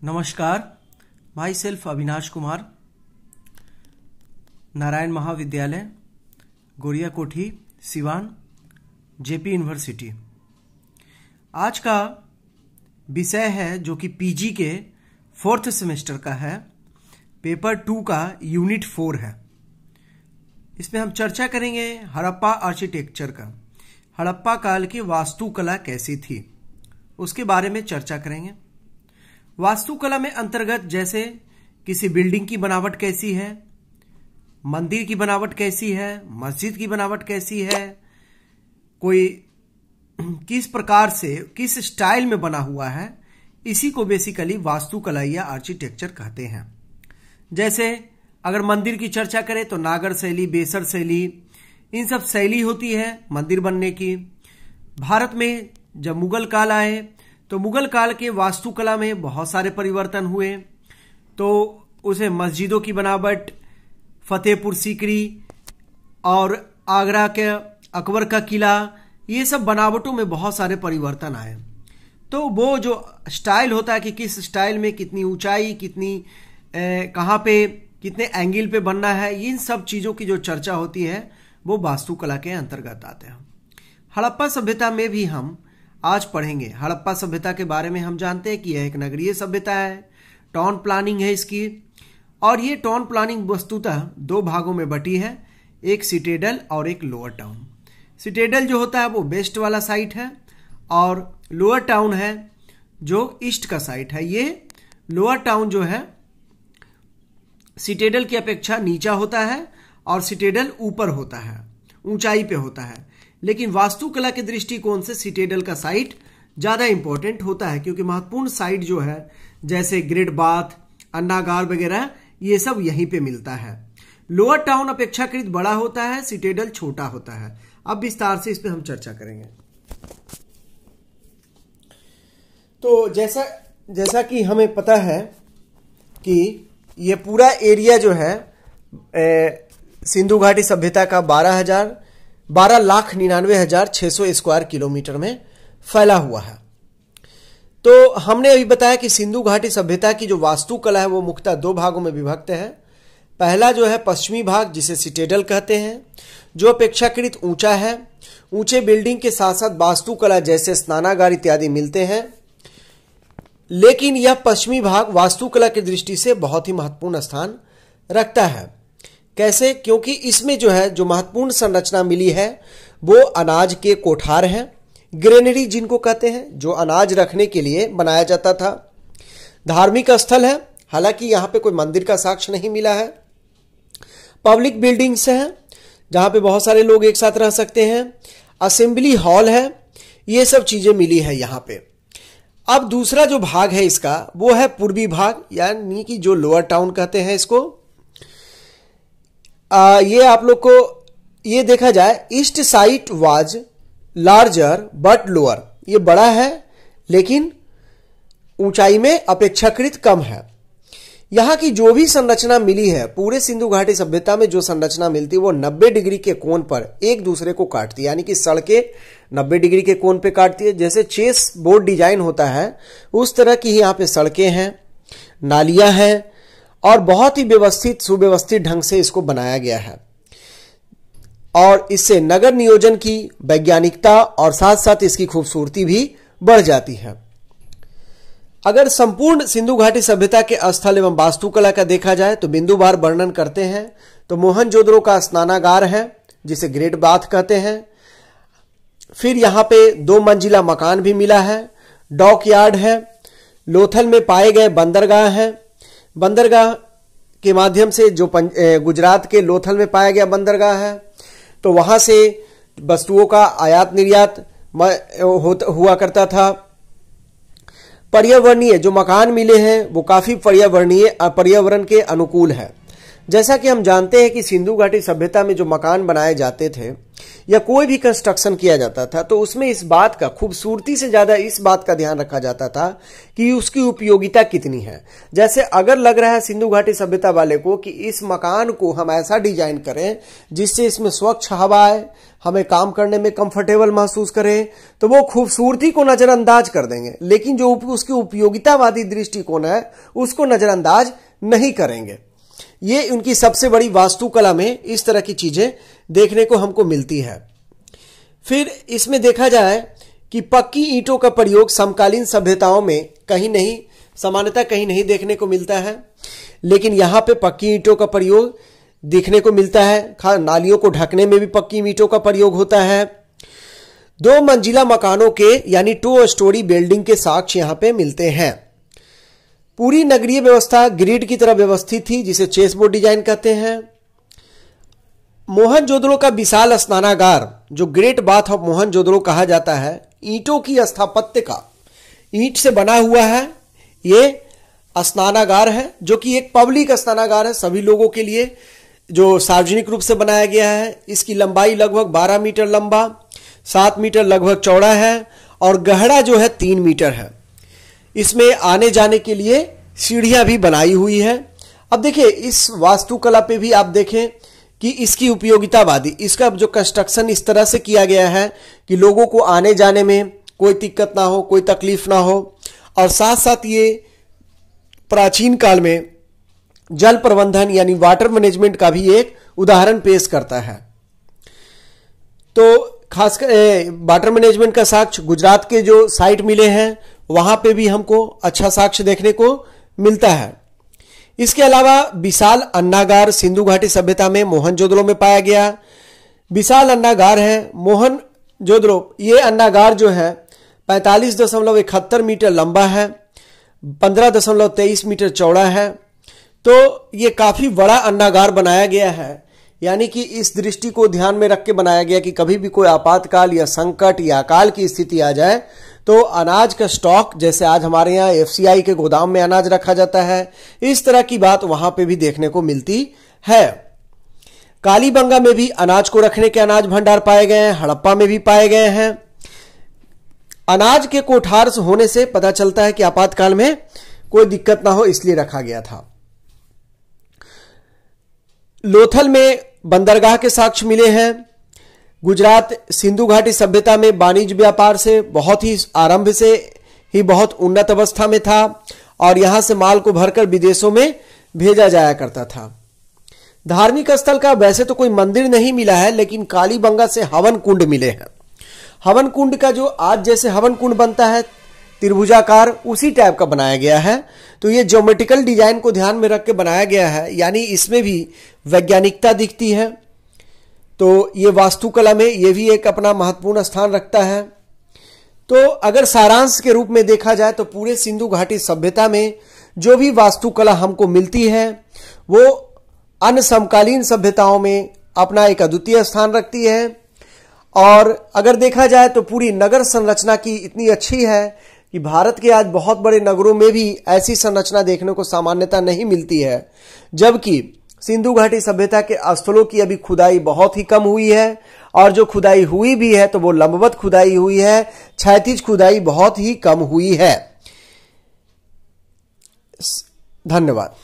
नमस्कार, my self Avinash Kumar, Narayan महाविद्यालय, गोरिया कोठी, सिवान, जेपी यूनिवर्सिटी। आज का विषय है जो कि पीजी के 4th सेमेस्टर का है, पेपर 2 का यूनिट 4 है। इसमें हम चर्चा करेंगे हड़प्पा आर्किटेक्चर का। हड़प्पा काल की वास्तुकला कैसी थी उसके बारे में चर्चा करेंगे। वास्तुकला में अंतर्गत जैसे किसी बिल्डिंग की बनावट कैसी है, मंदिर की बनावट कैसी है, मस्जिद की बनावट कैसी है, कोई किस प्रकार से किस स्टाइल में बना हुआ है, इसी को बेसिकली वास्तुकला या आर्किटेक्चर कहते हैं। जैसे अगर मंदिर की चर्चा करें तो नागर शैली, बेसर शैली, इन सब शैली होती है मंदिर बनने की। भारत में जब मुगल काल आए तो मुगल काल के वास्तुकला में बहुत सारे परिवर्तन हुए। तो उसे मस्जिदों की बनावट, फतेहपुर सीकरी और आगरा के अकबर का किला, ये सब बनावटों में बहुत सारे परिवर्तन आए। तो वो जो स्टाइल होता है कि किस स्टाइल में कितनी ऊंचाई, कितनी कहाँ पे कितने एंगल पे बनना है, इन सब चीज़ों की जो चर्चा होती है वो वास्तुकला के अंतर्गत आते हैं। हड़प्पा सभ्यता में भी हम आज पढ़ेंगे। हड़प्पा सभ्यता के बारे में हम जानते हैं कि यह एक नगरीय सभ्यता है, टाउन प्लानिंग है इसकी, और ये टाउन प्लानिंग वस्तुतः 2 भागों में बटी है, एक सिटेडल और एक लोअर टाउन। सिटेडल जो होता है वो वेस्ट वाला साइट है और लोअर टाउन है जो ईस्ट का साइट है। ये लोअर टाउन जो है सिटेडल की अपेक्षा नीचा होता है और सिटेडल ऊपर होता है, ऊंचाई पे होता है। लेकिन वास्तुकला के दृष्टिकोण से सिटेडल का साइट ज्यादा इंपॉर्टेंट होता है, क्योंकि महत्वपूर्ण साइट जो है जैसे ग्रेट बाथ, अन्नागार वगैरह, ये सब यहीं पे मिलता है। लोअर टाउन अपेक्षाकृत बड़ा होता है, सिटेडल छोटा होता है। अब विस्तार से इस पे हम चर्चा करेंगे। तो जैसा कि हमें पता है कि ये पूरा एरिया जो है सिंधु घाटी सभ्यता का 12,99,600 स्क्वायर किलोमीटर में फैला हुआ है। तो हमने अभी बताया कि सिंधु घाटी सभ्यता की जो वास्तुकला है वो मुख्यतः 2 भागों में विभक्त है। पहला जो है पश्चिमी भाग, जिसे सिटेडल कहते हैं, जो अपेक्षाकृत ऊंचा है। ऊंचे बिल्डिंग के साथ साथ वास्तुकला जैसे स्नानागार इत्यादि मिलते हैं। लेकिन यह पश्चिमी भाग वास्तुकला की दृष्टि से बहुत ही महत्वपूर्ण स्थान रखता है। कैसे? क्योंकि इसमें जो है जो महत्वपूर्ण संरचना मिली है वो अनाज के कोठार हैं, ग्रेनरी जिनको कहते हैं, जो अनाज रखने के लिए बनाया जाता था। धार्मिक स्थल है, हालांकि यहां पे कोई मंदिर का साक्ष्य नहीं मिला है। पब्लिक बिल्डिंग्स हैं जहां पे बहुत सारे लोग एक साथ रह सकते हैं। असेंबली हॉल है, ये सब चीजें मिली है यहां पे। अब दूसरा जो भाग है इसका वो है पूर्वी भाग, यानी कि जो लोअर टाउन कहते हैं इसको। ये आप लोग को ये देखा जाए, east side was larger but lower, ये बड़ा है लेकिन ऊंचाई में अपेक्षाकृत कम है। यहां की जो भी संरचना मिली है, पूरे सिंधु घाटी सभ्यता में जो संरचना मिलती है वो 90 डिग्री के कोण पर एक दूसरे को काटती है, यानी कि सड़कें 90 डिग्री के कोण पे काटती है। जैसे चेस बोर्ड डिजाइन होता है उस तरह की ही यहाँ पे सड़कें हैं, नालियां हैं और बहुत ही व्यवस्थित सुव्यवस्थित ढंग से इसको बनाया गया है। और इससे नगर नियोजन की वैज्ञानिकता और साथ साथ इसकी खूबसूरती भी बढ़ जाती है। अगर संपूर्ण सिंधु घाटी सभ्यता के स्थल एवं वास्तुकला का देखा जाए तो बिंदुवार वर्णन करते हैं तो मोहनजोदड़ो का स्नानागार है जिसे ग्रेट बाथ कहते हैं। फिर यहां पे 2 मंजिला मकान भी मिला है, डॉक यार्ड है, लोथल में पाए गए बंदरगाह है। बंदरगाह के माध्यम से जो गुजरात के लोथल में पाया गया बंदरगाह है, तो वहां से वस्तुओं का आयात निर्यात हुआ करता था। पर्यावरणीय जो मकान मिले हैं वो काफी पर्यावरण के अनुकूल है। जैसा कि हम जानते हैं कि सिंधु घाटी सभ्यता में जो मकान बनाए जाते थे या कोई भी कंस्ट्रक्शन किया जाता था तो उसमें इस बात का, खूबसूरती से ज्यादा इस बात का ध्यान रखा जाता था कि उसकी उपयोगिता कितनी है। जैसे अगर लग रहा है सिंधु घाटी सभ्यता वाले को कि इस मकान को हम ऐसा डिजाइन करें जिससे इसमें स्वच्छ हवा आए, हमें काम करने में कंफर्टेबल महसूस करें, तो वो खूबसूरती को नजरअंदाज कर देंगे, लेकिन जो उसकी उपयोगितावादी दृष्टिकोण है उसको नजरअंदाज नहीं करेंगे। ये उनकी सबसे बड़ी वास्तुकला में इस तरह की चीजें देखने को हमको मिलती है। फिर इसमें देखा जाए कि पक्की ईंटों का प्रयोग समकालीन सभ्यताओं में कहीं नहीं, सामान्यतः कहीं नहीं देखने को मिलता है, लेकिन यहाँ पे पक्की ईंटों का प्रयोग देखने को मिलता है। नालियों को ढकने में भी पक्की ईंटों का प्रयोग होता है। 2 मंजिला मकानों के यानी 2 स्टोरी बिल्डिंग के साक्ष्य यहाँ पे मिलते हैं। पूरी नगरीय व्यवस्था ग्रिड की तरह व्यवस्थित थी, जिसे चेस बोर्ड डिजाइन कहते हैं। मोहनजोदड़ो का विशाल स्नानागार, जो ग्रेट बाथ ऑफ मोहनजोदड़ो कहा जाता है, ईंटों की स्थापत्य का, ईंट से बना हुआ है ये स्नानागार है, जो कि एक पब्लिक स्नानागार है सभी लोगों के लिए, जो सार्वजनिक रूप से बनाया गया है। इसकी लंबाई लगभग 12 मीटर लंबा, 7 मीटर लगभग चौड़ा है और गहरा जो है 3 मीटर है। इसमें आने जाने के लिए सीढ़ियां भी बनाई हुई है। अब देखिए इस वास्तुकला पे भी आप देखें कि इसकी उपयोगितावादी, इसका जो कंस्ट्रक्शन इस तरह से किया गया है कि लोगों को आने जाने में कोई दिक्कत ना हो, कोई तकलीफ ना हो, और साथ साथ ये प्राचीन काल में जल प्रबंधन यानी वाटर मैनेजमेंट का भी एक उदाहरण पेश करता है। तो खासकर वाटर मैनेजमेंट का साक्ष्य गुजरात के जो साइट मिले हैं वहां पे भी हमको अच्छा साक्ष्य देखने को मिलता है। इसके अलावा विशाल अन्नागार सिंधु घाटी सभ्यता में मोहनजोदड़ो में पाया गया। विशाल अन्नागार है मोहनजोदड़ो, ये अन्नागार जो है 45.71 मीटर लंबा है, 15.23 मीटर चौड़ा है। तो ये काफी बड़ा अन्नागार बनाया गया है, यानी कि इस दृष्टि को ध्यान में रख के बनाया गया कि कभी भी कोई आपातकाल या संकट या अकाल की स्थिति आ जाए तो अनाज का स्टॉक, जैसे आज हमारे यहाँ एफसीआई के गोदाम में अनाज रखा जाता है, इस तरह की बात वहां पे भी देखने को मिलती है। कालीबंगा में भी अनाज को रखने के अनाज भंडार पाए गए हैं, हड़प्पा में भी पाए गए हैं। अनाज के कोठार होने से पता चलता है कि आपातकाल में कोई दिक्कत ना हो इसलिए रखा गया था। लोथल में बंदरगाह के साक्ष्य मिले हैं। गुजरात सिंधु घाटी सभ्यता में वाणिज्य व्यापार से बहुत ही आरंभ से ही बहुत उन्नत अवस्था में था और यहां से माल को भरकर विदेशों में भेजा जाया करता था। धार्मिक स्थल का वैसे तो कोई मंदिर नहीं मिला है, लेकिन कालीबंगा से हवन कुंड मिले हैं। हवन कुंड का जो आज जैसे हवन कुंड बनता है त्रिभुजाकार, उसी टाइप का बनाया गया है। तो ये ज्योमेट्रिकल डिजाइन को ध्यान में रख के बनाया गया है, यानी इसमें भी वैज्ञानिकता दिखती है। तो ये वास्तुकला में ये भी एक अपना महत्वपूर्ण स्थान रखता है। तो अगर सारांश के रूप में देखा जाए तो पूरे सिंधु घाटी सभ्यता में जो भी वास्तुकला हमको मिलती है वो अन्य समकालीन सभ्यताओं में अपना एक अद्वितीय स्थान रखती है। और अगर देखा जाए तो पूरी नगर संरचना की इतनी अच्छी है कि भारत के आज बहुत बड़े नगरों में भी ऐसी संरचना देखने को सामान्यता नहीं मिलती है, जबकि सिंधु घाटी सभ्यता के स्थलों की अभी खुदाई बहुत ही कम हुई है और जो खुदाई हुई भी है तो वो लंबवत खुदाई हुई है, क्षैतिज खुदाई बहुत ही कम हुई है। धन्यवाद।